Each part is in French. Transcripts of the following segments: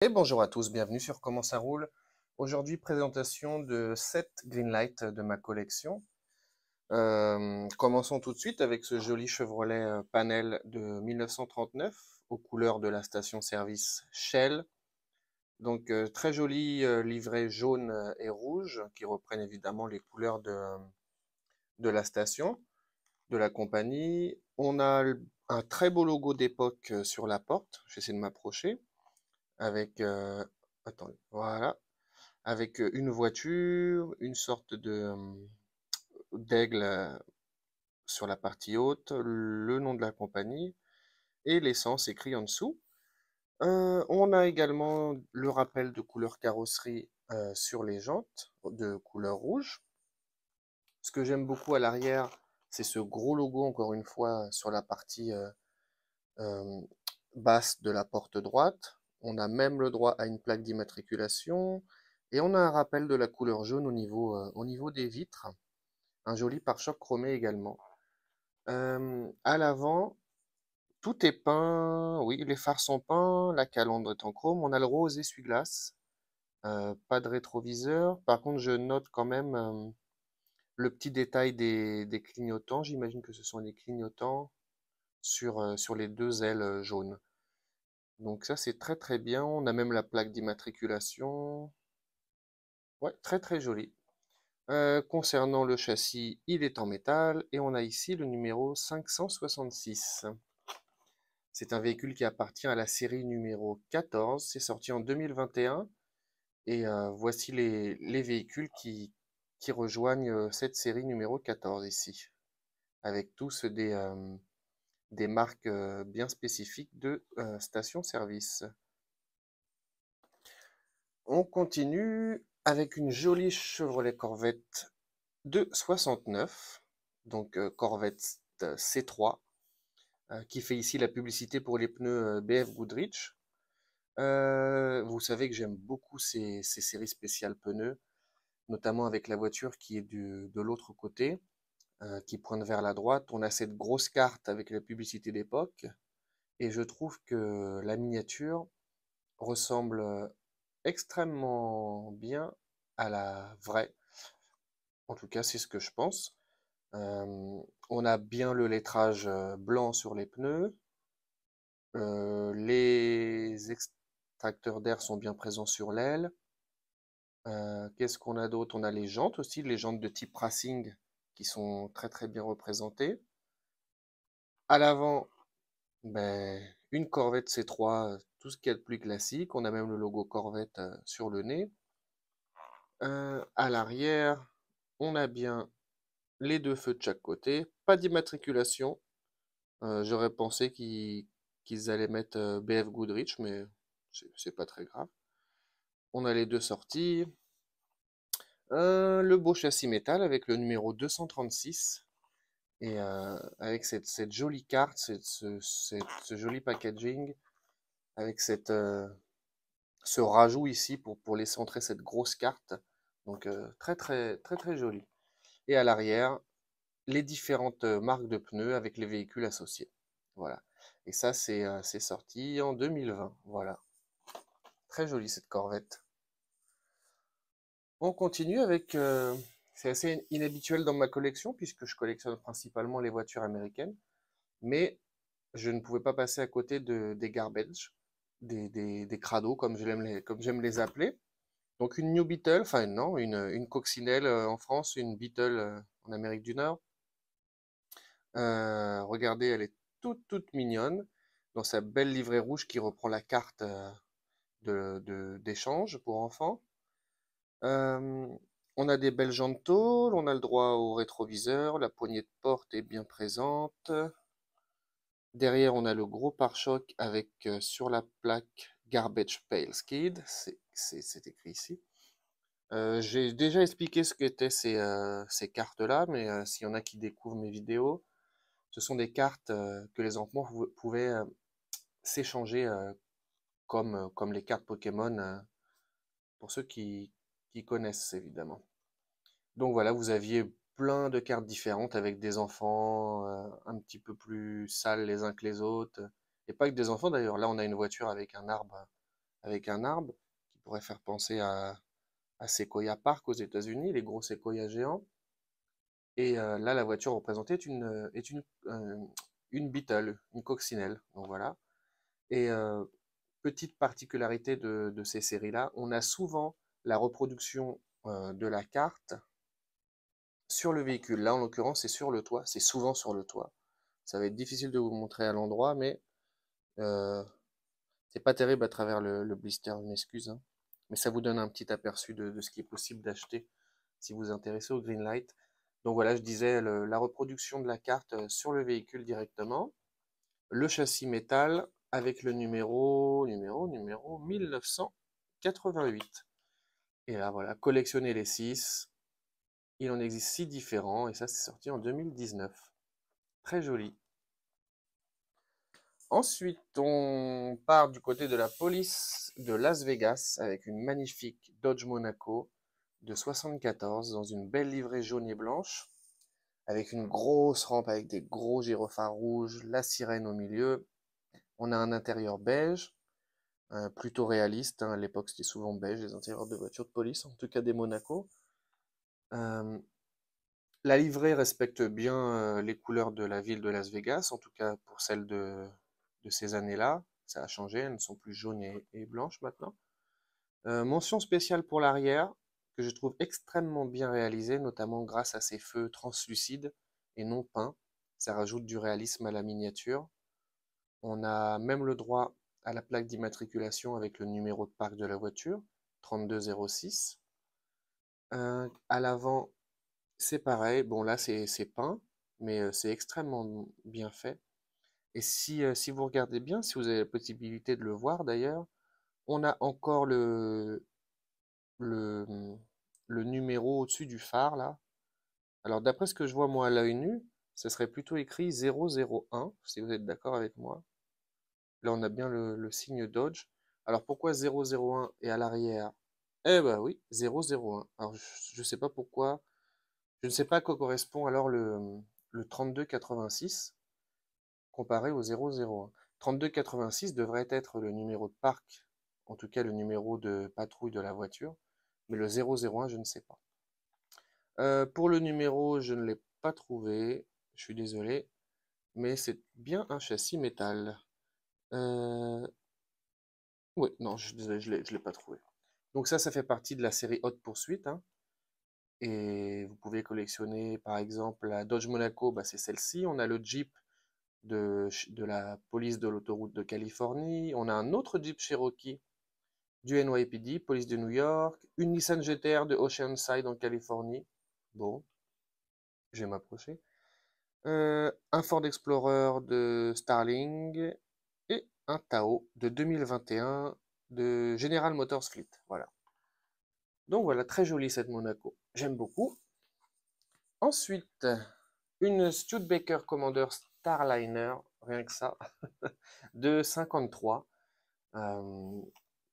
Et bonjour à tous, bienvenue sur Comment ça roule. Aujourd'hui, présentation de 7 Greenlight de ma collection. Commençons tout de suite avec ce joli Chevrolet Panel de 1939 aux couleurs de la station-service Shell. Donc très joli livret jaune et rouge qui reprennent évidemment les couleurs de la station, de la compagnie. On a un très beau logo d'époque sur la porte. J'essaie de m'approcher avec... attendez, voilà. Avec une voiture, une sorte de d'aigle sur la partie haute, le nom de la compagnie et l'essence écrit en dessous. On a également le rappel de couleur carrosserie sur les jantes de couleur rouge. Ce que j'aime beaucoup à l'arrière, c'est ce gros logo encore une fois sur la partie euh, basse de la porte droite. On a même le droit à une plaque d'immatriculation et on a un rappel de la couleur jaune au niveau des vitres. Un joli pare-choc chromé également. À l'avant, tout est peint. Oui, les phares sont peints. La calandre est en chrome. On a le rose essuie-glace. Pas de rétroviseur. Par contre, je note quand même le petit détail des clignotants. J'imagine que ce sont des clignotants sur les deux ailes jaunes. Donc ça, c'est très très bien. On a même la plaque d'immatriculation. Ouais, très très joli. Concernant le châssis, il est en métal et on a ici le numéro 566. C'est un véhicule qui appartient à la série numéro 14. C'est sorti en 2021 et voici les véhicules qui rejoignent cette série numéro 14 ici, avec tous des marques bien spécifiques de station-service. On continue avec une jolie Chevrolet Corvette de 69, donc Corvette C3, qui fait ici la publicité pour les pneus BF Goodrich. Vous savez que j'aime beaucoup ces séries spéciales pneus, notamment avec la voiture qui est de l'autre côté, qui pointe vers la droite. On a cette grosse carte avec la publicité d'époque, et je trouve que la miniature ressemble extrêmement bien à la vraie. En tout cas, c'est ce que je pense. On a bien le lettrage blanc sur les pneus. Les extracteurs d'air sont bien présents sur l'aile. Qu'est-ce qu'on a d'autre? On a les jantes aussi, les jantes de type racing qui sont très très bien représentées. À l'avant, ben, une Corvette C3, tout ce qu'il y a de plus classique. On a même le logo Corvette sur le nez. À l'arrière, on a bien les deux feux de chaque côté. Pas d'immatriculation. J'aurais pensé qu'ils allaient mettre BF Goodrich, mais c'est pas très grave. On a les deux sorties. Le beau châssis métal avec le numéro 236 et avec cette jolie carte, ce joli packaging, avec ce rajout ici pour laisser entrer cette grosse carte. Donc très très très très joli. Et à l'arrière, les différentes marques de pneus avec les véhicules associés. Voilà. Et ça, c'est sorti en 2020. Voilà. Très jolie cette Corvette. On continue avec... c'est assez inhabituel dans ma collection puisque je collectionne principalement les voitures américaines. Mais je ne pouvais pas passer à côté des garbage, des crados comme j'aime les appeler. Donc une New Beetle, enfin non, une coccinelle en France, une Beetle en Amérique du Nord. Regardez, elle est toute mignonne dans sa belle livrée rouge qui reprend la carte d'échange pour enfants. Euh, on a des belles jantes tôle, on a le droit au rétroviseur, la poignée de porte est bien présente. Derrière, on a le gros pare-choc avec sur la plaque Garbage Pail Skid, c'est écrit ici. J'ai déjà expliqué ce qu'étaient ces cartes-là, mais s'il y en a qui découvrent mes vidéos, ce sont des cartes que les enfants pouvaient s'échanger comme les cartes Pokémon, pour ceux qui connaissent évidemment. Donc voilà, vous aviez plein de cartes différentes avec des enfants un petit peu plus sales les uns que les autres. Et pas que des enfants d'ailleurs. Là, on a une voiture avec un arbre avec un arbre qui pourrait faire penser à Sequoia Park aux États-Unis, les gros séquoias géants. Et là, la voiture représentée une Beetle, une coccinelle. Donc voilà. Et petite particularité de ces séries-là, on a souvent la reproduction de la carte sur le véhicule. Là, en l'occurrence, c'est sur le toit. C'est souvent sur le toit. Ça va être difficile de vous montrer à l'endroit, mais euh, c'est pas terrible à travers le blister, je m'excuse, hein. Mais ça vous donne un petit aperçu de ce qui est possible d'acheter si vous vous intéressez au Greenlight. Donc voilà, je disais la reproduction de la carte sur le véhicule directement, le châssis métal avec le numéro 1988. Et là voilà, collectionnez les 6. Il en existe 6 différents et ça c'est sorti en 2019. Très joli. Ensuite, on part du côté de la police de Las Vegas avec une magnifique Dodge Monaco de 74 dans une belle livrée jaune et blanche avec une grosse rampe avec des gros gyrophares rouges, la sirène au milieu. On a un intérieur beige, plutôt réaliste, hein. À l'époque, c'était souvent beige, les intérieurs de voitures de police, en tout cas des Monaco. Euh, la livrée respecte bien les couleurs de la ville de Las Vegas, en tout cas pour celles de ces années-là. Ça a changé, elles ne sont plus jaunes et blanches maintenant. Mention spéciale pour l'arrière, que je trouve extrêmement bien réalisée, notamment grâce à ses feux translucides et non peints. Ça rajoute du réalisme à la miniature. On a même le droit à la plaque d'immatriculation avec le numéro de parc de la voiture, 3206. À l'avant, c'est pareil. Bon, là, c'est peint, mais c'est extrêmement bien fait. Et si vous regardez bien, si vous avez la possibilité de le voir d'ailleurs, on a encore le, le numéro au-dessus du phare, là. Alors, d'après ce que je vois moi à l'œil nu, ce serait plutôt écrit 001, si vous êtes d'accord avec moi. Là, on a bien le signe Dodge. Alors, pourquoi 001 et à l'arrière? Eh ben oui, 001. Alors, je ne sais pas pourquoi. Je ne sais pas à quoi correspond alors le 3286 comparé au 001. 3286 devrait être le numéro de parc, en tout cas le numéro de patrouille de la voiture, mais le 001, je ne sais pas. Pour le numéro, je ne l'ai pas trouvé, je suis désolé, mais c'est bien un châssis métal. Euh, Oui, non, je suis désolé, je l'ai pas trouvé. Donc ça fait partie de la série Haute Poursuite, hein. Et vous pouvez collectionner, par exemple, la Dodge Monaco, bah, c'est celle-ci. On a le Jeep de la police de l'autoroute de Californie. On a un autre Jeep Cherokee du NYPD, police de New York. Une Nissan GTR de Oceanside en Californie. Bon, je vais m'approcher. Un Ford Explorer de Starling et un Tao de 2021 de General Motors Fleet. Voilà. Donc voilà, très jolie cette Monaco. J'aime beaucoup. Ensuite, une Studebaker Commander Starliner, rien que ça, de 53. Euh,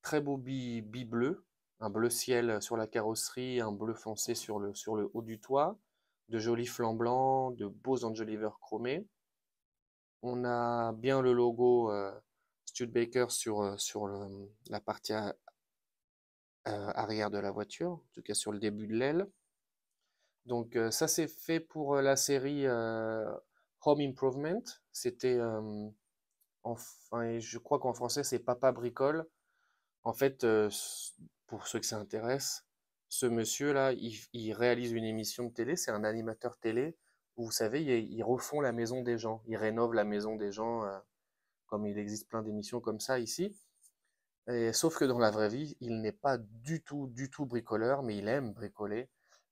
Très beau bleu, un bleu ciel sur la carrosserie, un bleu foncé sur le haut du toit, de jolis flancs blancs, de beaux enjoliveurs chromés. On a bien le logo Studebaker sur la partie arrière de la voiture, en tout cas sur le début de l'aile. Donc ça c'est fait pour la série Home Improvement. C'était, enfin, je crois qu'en français c'est Papa Bricole. En fait, pour ceux que ça intéresse, ce monsieur-là, il réalise une émission de télé, c'est un animateur télé, où vous savez, ils refont la maison des gens, ils rénovent la maison des gens, comme il existe plein d'émissions comme ça ici. Et, sauf que dans la vraie vie, il n'est pas du tout bricoleur, mais il aime bricoler.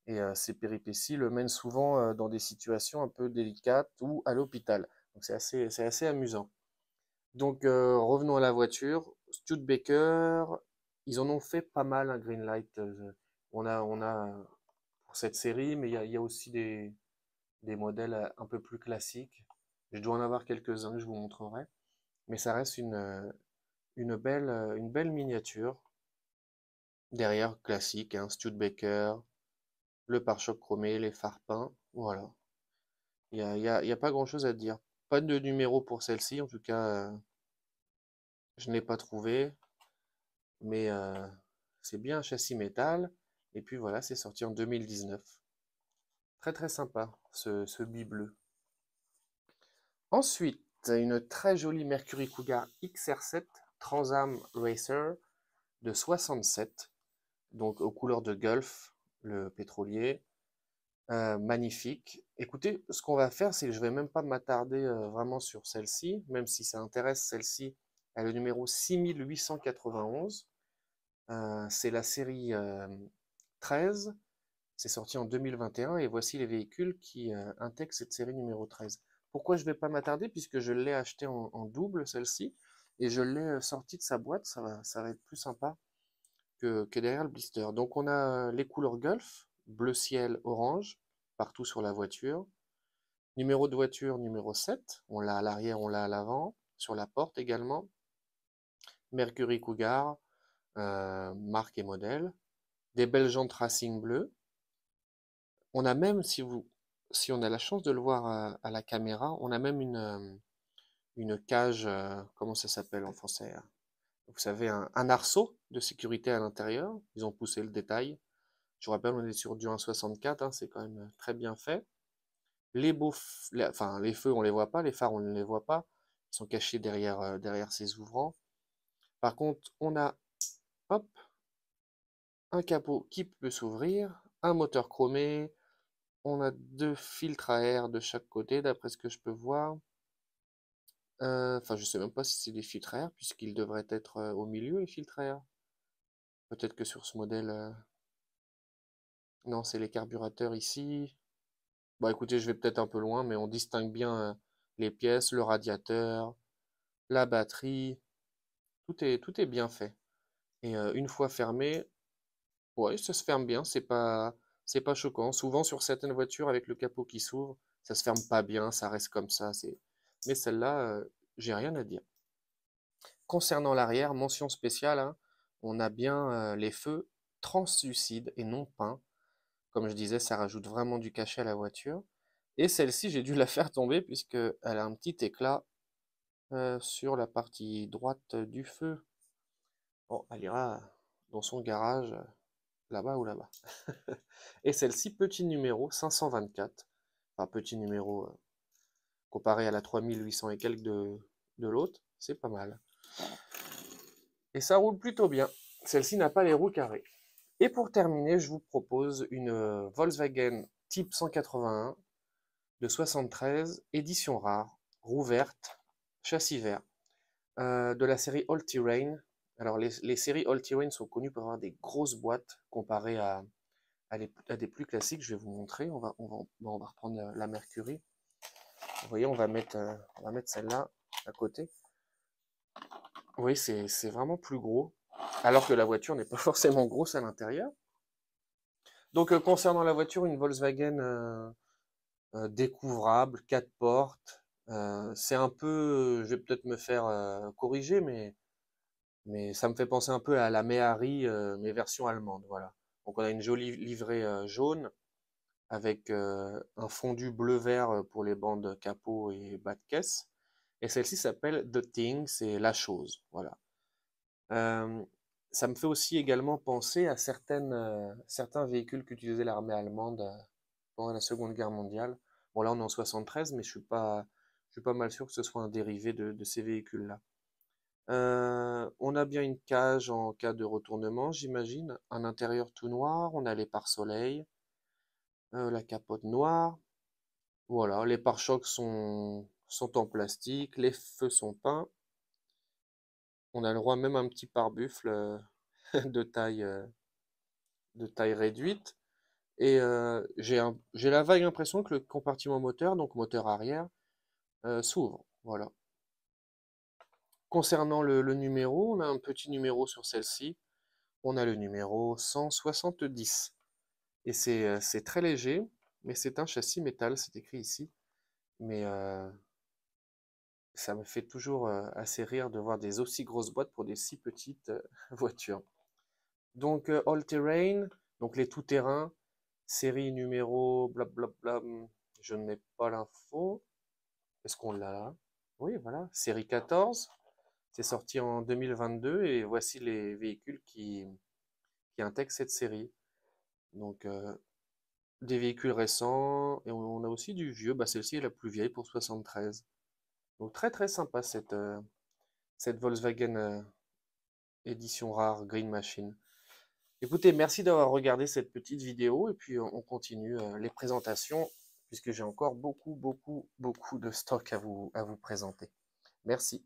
Et ses péripéties le mènent souvent dans des situations un peu délicates ou à l'hôpital. Donc c'est assez amusant. Donc revenons à la voiture. Studebaker, ils en ont fait pas mal un Greenlight. On a pour cette série, mais il y a aussi des modèles un peu plus classiques. Je dois en avoir quelques-uns que je vous montrerai. Mais ça reste une belle miniature. Derrière, classique, hein, Studebaker, le pare-choc chromé, les phares peints. Voilà. Il y a pas grand-chose à dire. Pas de numéro pour celle-ci, en tout cas, je ne l'ai pas trouvé. mais c'est bien un châssis métal. Et puis voilà, c'est sorti en 2019. Très très sympa, ce bi bleu. Ensuite, une très jolie Mercury Cougar XR7 Trans-Am Racer de 67, donc aux couleurs de Gulf, le pétrolier. Magnifique. Écoutez, ce qu'on va faire, c'est que je vais même pas m'attarder vraiment sur celle-ci, même si ça intéresse celle-ci. Elle est le numéro 6891. C'est la série 13. C'est sorti en 2021 et voici les véhicules qui intègrent cette série numéro 13. Pourquoi je ne vais pas m'attarder? Puisque je l'ai acheté en double, celle-ci, et je l'ai sorti de sa boîte. Ça va être plus sympa que derrière le blister. Donc on a les couleurs Gulf, bleu ciel, orange, partout sur la voiture. Numéro de voiture numéro 7, on l'a à l'arrière, on l'a à l'avant, sur la porte également. Mercury Cougar, marque et modèle. Des belles jantes Racing bleues. On a même, si on a la chance de le voir à la caméra, on a même une cage, comment ça s'appelle en français? Vous savez, un arceau de sécurité à l'intérieur. Ils ont poussé le détail. Je vous rappelle, on est sur du 1,64, hein, c'est quand même très bien fait. Enfin, les feux, on les voit pas, les phares, on ne les voit pas. Ils sont cachés derrière ces ouvrants. Par contre, on a, hop, un capot qui peut s'ouvrir, un moteur chromé, on a deux filtres à air de chaque côté, d'après ce que je peux voir. Enfin, je sais même pas si c'est des filtres à air, puisqu'ils devraient être au milieu, les filtres à air. Peut-être que sur ce modèle... Non, c'est les carburateurs ici. Bon, écoutez, je vais peut-être un peu loin, mais on distingue bien les pièces, le radiateur, la batterie. Tout est bien fait. Et une fois fermé, ouais, ça se ferme bien, c'est pas choquant. Souvent sur certaines voitures avec le capot qui s'ouvre, ça se ferme pas bien, ça reste comme ça. Mais celle-là, j'ai rien à dire. Concernant l'arrière, mention spéciale, hein, on a bien les feux translucides et non peints. Comme je disais, ça rajoute vraiment du cachet à la voiture. Et celle-ci, j'ai dû la faire tomber puisqu'elle a un petit éclat sur la partie droite du feu. Bon, elle ira dans son garage, là-bas ou là-bas. Et celle-ci, petit numéro 524. Enfin, petit numéro comparé à la 3800 et quelques de l'autre, c'est pas mal. Et ça roule plutôt bien. Celle-ci n'a pas les roues carrées. Et pour terminer, je vous propose une Volkswagen Type 181 de 73, édition rare, roue verte, châssis vert, de la série All Terrain. Alors les séries All Terrain sont connues pour avoir des grosses boîtes comparées à des plus classiques. Je vais vous montrer. On va reprendre la Mercury. Vous voyez, on va mettre celle-là à côté. Vous voyez, c'est vraiment plus gros, alors que la voiture n'est pas forcément grosse à l'intérieur. Donc concernant la voiture, une Volkswagen découvrable, 4 portes. C'est un peu, je vais peut-être me faire corriger, mais ça me fait penser un peu à la Méhari, mais version allemande, voilà. Donc on a une jolie livrée jaune avec un fondu bleu-vert pour les bandes capot et bas de caisse. Et celle-ci s'appelle The Thing, c'est la chose, voilà. Euh, Ça me fait aussi également penser à certains véhicules qu'utilisait l'armée allemande pendant la Seconde Guerre mondiale. Bon, là, on est en 73, mais je suis pas mal sûr que ce soit un dérivé de ces véhicules-là. On a bien une cage en cas de retournement, j'imagine. Un intérieur tout noir, on a les pare-soleil, la capote noire. Voilà, les pare-chocs sont en plastique, les feux sont peints. On a le droit même à un petit pare-buffle de taille réduite. Et j'ai la vague impression que le compartiment moteur, donc moteur arrière, s'ouvre. Voilà. Concernant le numéro, on a un petit numéro sur celle-ci. On a le numéro 170. Et c'est très léger, mais c'est un châssis métal, c'est écrit ici. Mais ça me fait toujours assez rire de voir des aussi grosses boîtes pour des si petites voitures. Donc All Terrain, donc les tout-terrains, série numéro blablabla, je n'ai pas l'info. Est-ce qu'on l'a là? Oui, voilà, série 14. C'est sorti en 2022 et voici les véhicules qui intègrent cette série. Donc, des véhicules récents et on a aussi du vieux. Bah, celle-ci est la plus vieille pour 73. Donc, très très sympa cette Volkswagen édition rare Green Machine. Écoutez, merci d'avoir regardé cette petite vidéo et puis on continue les présentations puisque j'ai encore beaucoup de stock à vous présenter. Merci.